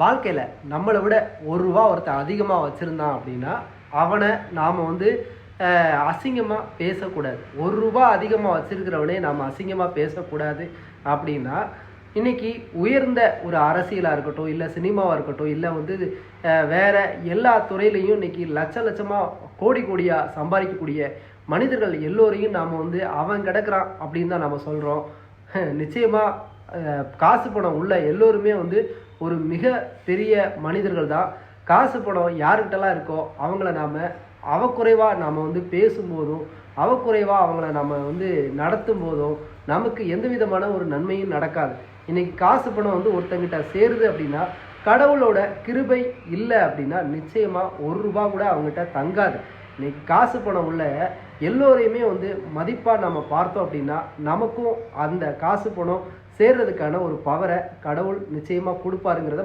வாழ்க்கையில் நம்மளை விட ரூபா ஒருத்தன் அதிகமாக வச்சுருந்தான் அப்படின்னா அவனை நாம் வந்து அசிங்கமாக பேசக்கூடாது. ரூபா அதிகமாக வச்சுருக்கிறவனே நாம் அசிங்கமாக பேசக்கூடாது. அப்படின்னா இன்றைக்கி உயர்ந்த ஒரு அரசியலாக இருக்கட்டும், இல்லை சினிமாவாக இருக்கட்டும், இல்லை வந்து வேறு எல்லா துறையிலையும் இன்றைக்கி லட்சமாக கோடி கோடியாக சம்பாதிக்கக்கூடிய மனிதர்கள் எல்லோரையும் நாம் வந்து அவன் கிடக்கிறான் அப்படின்னு தான் நம்ம சொல்கிறோம். நிச்சயமாக காசு பணம் உள்ள எல்லோருமே வந்து ஒரு மிக பெரிய மனிதர்கள் தான். காசு பணம் யாருக்கிட்டலாம் இருக்கோ அவங்கள நாம் அவக்குறைவாக நாம் வந்து பேசும்போதும், அவக்குறைவாக அவங்கள நம்ம வந்து நடத்தும் போதும் நமக்கு எந்த விதமான ஒரு நன்மையும் நடக்காது. இன்றைக்கி காசு பணம் வந்து ஒருத்தங்கிட்ட சேருது அப்படின்னா கடவுளோட கிருபை இல்லை அப்படின்னா நிச்சயமாக ரூபா கூட அவங்ககிட்ட தங்காது. இன்றைக்கி காசு பணம் உள்ள எல்லோரையுமே வந்து மதிப்பாக நம்ம பார்த்தோம் அப்படின்னா நமக்கும் அந்த காசு பணம் சேர்றதுக்கான ஒரு பவரை கடவுள் நிச்சயமாக கொடுப்பாருங்கிறத